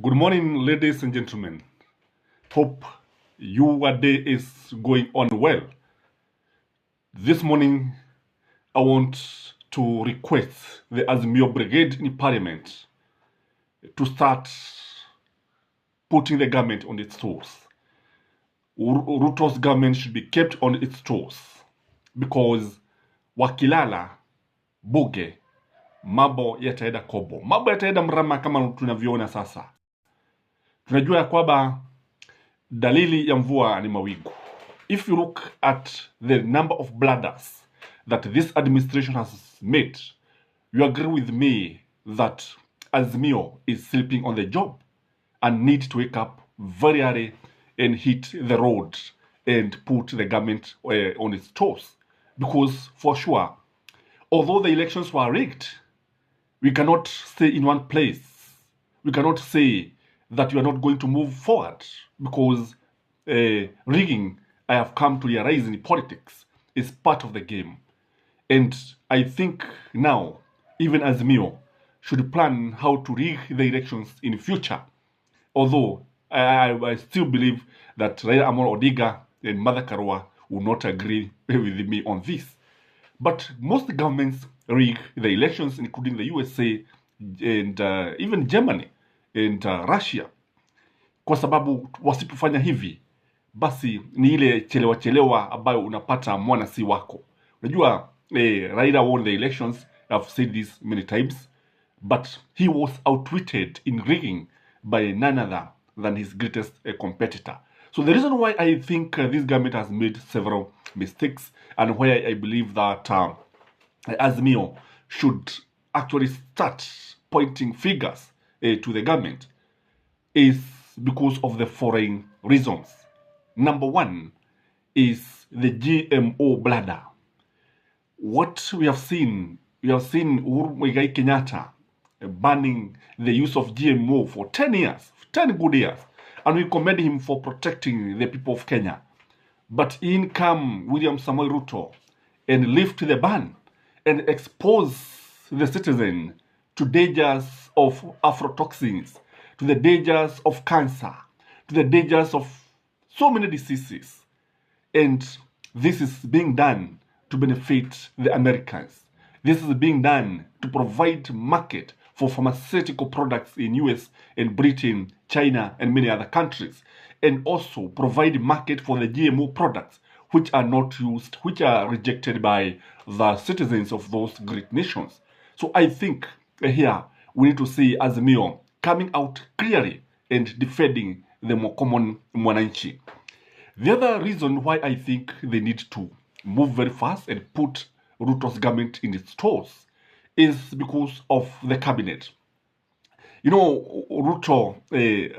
Good morning, ladies and gentlemen. Hope your day is going on well. This morning, I want to request the Azimio Brigade in Parliament to start putting the government on its toes. Ruto's government should be kept on its toes because wakilala buge mambo yataenda kobo, mambo yataenda mrama kama tunavyoona sasa. Tunajua ya kwamba dalili ya mvua ni mawingu. If you look at the number of blunders that this administration has made, you agree with me that Azimio is sleeping on the job and need to wake up very early and hit the road and put the government on its toes. Because for sure, although the elections were rigged, we cannot stay in one place. We cannot say that we are not going to move forward because rigging, I have come to realize in politics, is part of the game. And I think now, even Azimio should plan how to rig the elections in future. Although I still believe that Raila Amolo Odinga and Mother Karua will not agree with me on this. But most governments rig the elections, including the USA and even Germany and Russia. Kwa sababu wasipofanya hivi, basi ni ile chelewa ambayo unapata mwana si wako. Unajua, Raila won the elections. I've said this many times, but he was outwitted in rigging by none other than his greatest competitor. So the reason why I think this government has made several mistakes and why I believe that Azimio should actually start pointing fingers to the government is because of the following reasons. Number one is the GMO bladder. What we have seen Uhuru Muigai Kenyatta banning the use of GMO for 10 years, 10 good years, and we commend him for protecting the people of Kenya. But in come William Samoei Ruto and lift the ban and expose the citizen to dangers of aflatoxins, to the dangers of cancer, to the dangers of so many diseases. And this is being done to benefit the Americans. This is being done to provide market for pharmaceutical products in US and Britain, China, and many other countries, and also provide market for the GMO products which are not used, which are rejected by the citizens of those great nations. So I think here we need to see Azimio coming out clearly and defending the more common mwananchi. The other reason why I think they need to move very fast and put Ruto's government in its toes is because of the cabinet. You know, Ruto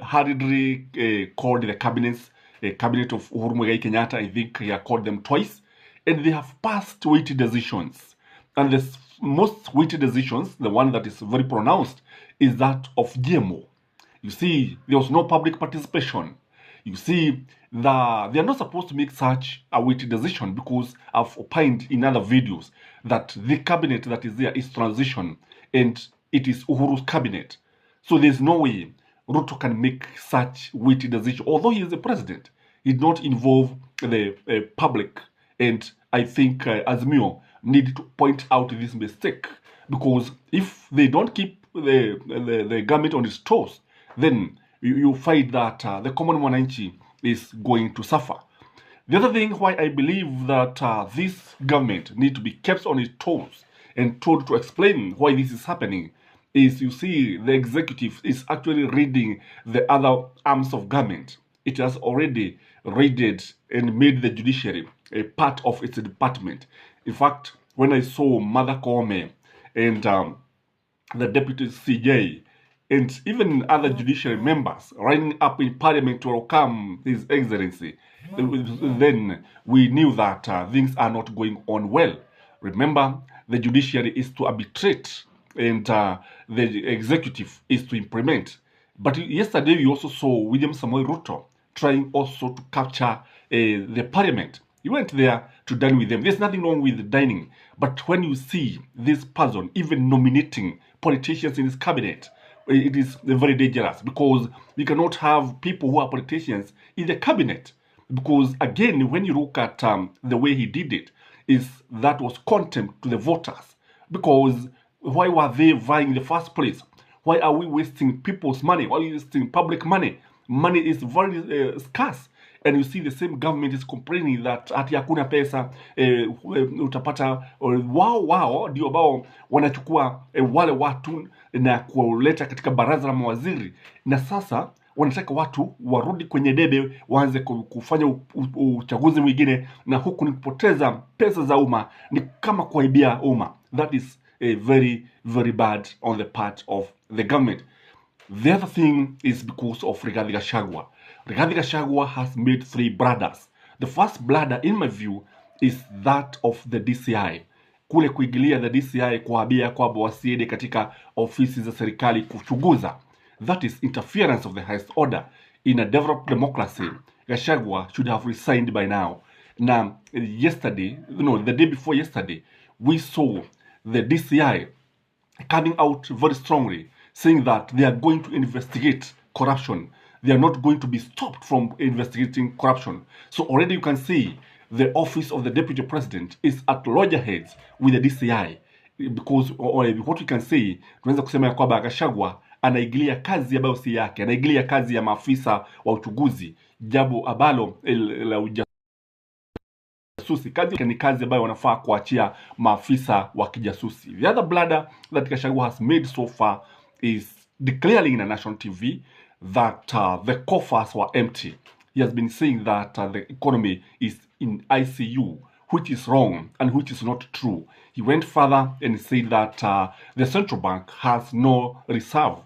hurriedly called the cabinets, cabinet of Uhuru Muigai Kenyatta. I think he called them twice, and they have passed weighty decisions. And the most weighty decisions, the one that is very pronounced, is that of GMO. You see, there was no public participation. You see, they are not supposed to make such a weighty decision because I've opined in other videos that the cabinet that is there is transition and it is Uhuru's cabinet. So there's no way Ruto can make such weighty decision. Although he is the president, he did not involve the public. And I think Azimio need to point out this mistake because if they don't keep the government on its toes, then you find that the common mwananchi is going to suffer. The other thing why I believe that this government need to be kept on its toes and told to explain why this is happening is, you see, the executive is actually reading the other arms of government. It has already raided and made the judiciary a part of its department. In fact, when I saw Mother Koome and the deputy CJ and even other judiciary members lining up in parliament to welcome His Excellency, then we knew that things are not going on well. Remember, the judiciary is to arbitrate and the executive is to implement. But yesterday we also saw William Samoei Ruto trying also to capture the parliament. He went there to dine with them. There's nothing wrong with dining. But when you see this person even nominating politicians in his cabinet, it is very dangerous, because we cannot have people who are politicians in the cabinet. Because again, when you look at the way he did it, that was contempt to the voters. Because why were they vying in the first place? Why are we wasting people's money? Why are we wasting public money? Money is very scarce. And you see the same government is complaining that ati hakuna pesa, utapata wao ndio ambao wanachukua wale watu na kuleta katika baraza la mawaziri, na sasa wanataka watu warudi kwenye debe, waanze kufanya uchaguzi mwingine, na huku ni kupoteza pesa za umma, ni kama kuaibia umma. That is very, very bad on the part of the government. The other thing is because of Rigathi Gachagua. Rigathi Gachagua has made 3 bladders. The first bladder, in my view, is that of the DCI. Kule kuingilia the DCI kuambia kwamba wasiende katika ofisi za serikali kuchunguza. That is interference of the highest order. In a developed democracy, Gachagua should have resigned by now. Now, the day before yesterday, we saw the DCI coming out very strongly, saying that they are going to investigate corruption. They are not going to be stopped from investigating corruption. So already you can see the office of the deputy president is at loggerheads with the DCI, because what we can say, tunaweza kusema ya kwamba Gachagua anaigilia kazi ambayo si yake, anaigilia kazi ya maafisa wa uchuguzi, jambo ambalo la ujasusi. Kazi ni kazi ambayo wanafaa kuachia maafisa wa kijasusi. The other bladder that Gachagua has made so far is declaring in a national TV that the coffers were empty. He has been saying that the economy is in ICU, which is wrong and which is not true. He went further and said that the central bank has no reserve.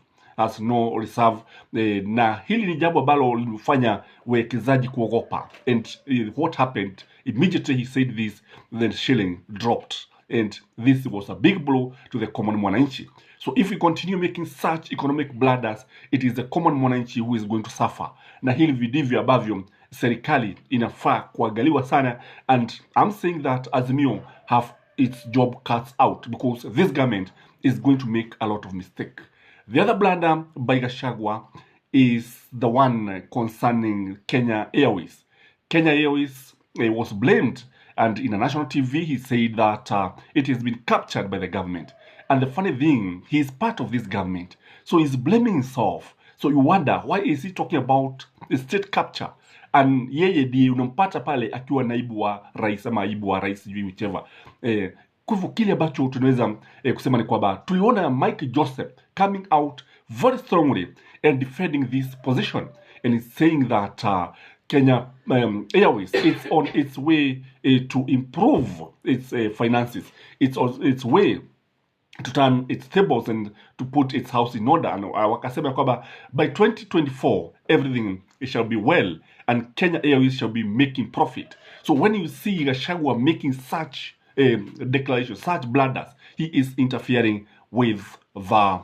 Na hili ni jambo ambalo limefanya wekezaji kuogopa. And what happened? Immediately he said this, the shilling dropped. And this was a big blow to the common mwananchi. So if we continue making such economic bladders, it is the common mwananchi who is going to suffer. Na hili ndivyo ambavyo serikali inafaa kuangaliwa sana. And I'm saying that Azimio have its job cut out, because this government is going to make a lot of mistake. The other bladder by Gachagua is the one concerning Kenya Airways. Kenya Airways was blamed, and in a national TV he said that it has been captured by the government. And the funny thing, he is part of this government, so he's blaming himself. So you wonder, why is he talking about state capture? And yeye ndiye unampata pale akiwa naibu wa rais ama naibu wa rais, sijui whichever. Kwa hivyo kile ambacho tunaweza kusema ni kwamba tuliona Mike Joseph coming out very strongly and defending this position, and he's saying that Kenya Airways, it's on its way to improve its finances. It's on its way to turn its tables and to put its house in order. And wakasema kwamba by 2024 everything shall be well and Kenya Airways shall be making profit. So when you see Gachagua making such declarations, such blunders, he is interfering with the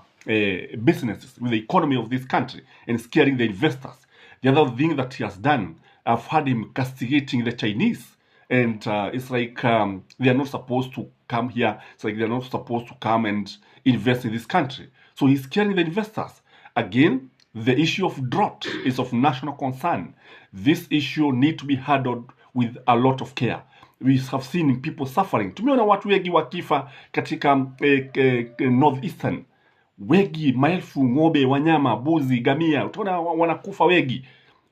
businesses, with the economy of this country, and scaring the investors. The other thing that he has done, I've had him castigating the Chinese, and it's like they are not supposed to come here. It's like they're not supposed to come and invest in this country. So he's scaring the investors. Again, the issue of drought is of national concern. This issue needs to be handled with a lot of care. We have seen people suffering. Tumeona watu wengi wakifa katika northeastern. Wengi, maelfu, ng'ombe, wanyama, buzi, gamia, utaona wanakufa wengi.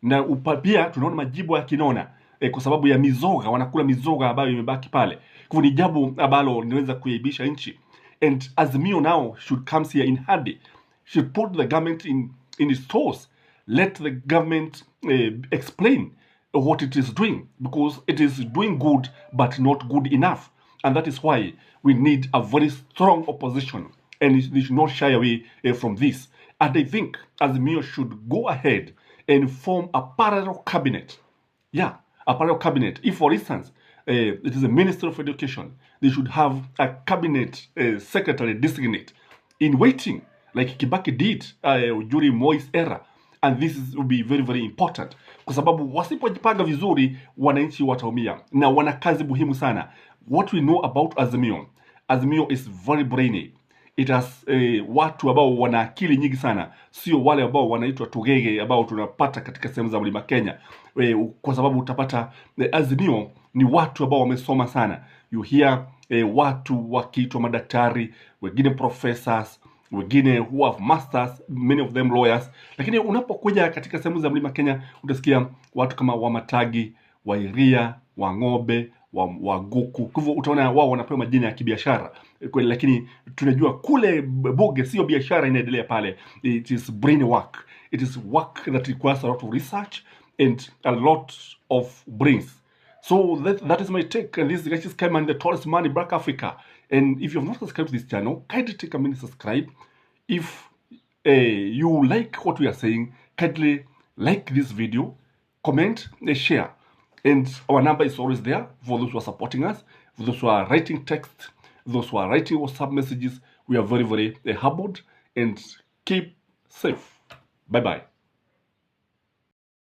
Na pia tunaona majibu ya kinona kwa sababu ya mizoga, wanakula mizoga ambayo imebaki pale. Kwa ni jambo ambalo linaweza kuibisha nchi. And Azimio now should come here in handy. Should put the government in its toes. Let the government explain what it is doing, because it is doing good but not good enough. And that is why we need a very strong opposition, and they should not shy away from this. And I think Azimio should go ahead and form a parallel cabinet. Yeah, a parallel cabinet. If, for instance, it is a Minister of Education, they should have a cabinet secretary designate in waiting, like Kibaki did during Moi's era. And this will be very, very important. Kwa sababu wasipojipanga vizuri, wananchi wataumia. Na wana kazi muhimu sana. What we know about Azimio, Azimio is very brainy. It has watu ambao wana akili nyingi sana, sio wale ambao wanaitwa tugege ambao tunapata katika sehemu za Mlima Kenya. Kwa sababu utapata Azimio ni watu ambao wamesoma sana. You hear watu wakiitwa madaktari, wengine professors, wengine who have masters, many of them lawyers. Lakini unapokuja katika sehemu za Mlima Kenya utasikia watu kama Wamatagi, Wairia, Wang'ombe, Waguku. Kwa hivyo utaona wao wanapewa majina ya kibiashara. Lakini tunajua kule Buge sio biashara inaendelea pale. It is brain work. It is work that requires a lot of research and a lot of brains. So that is my take. And this is Kenyans the tallest man in Black Africa. And if you have not subscribed to this channel, kindly take a minute to subscribe. If you like what we are saying, kindly like this video, comment, and share. And our number is always there for those who are supporting us, for those who are writing text, those who are writing WhatsApp messages. We are very, very humbled, and keep safe. Bye-bye.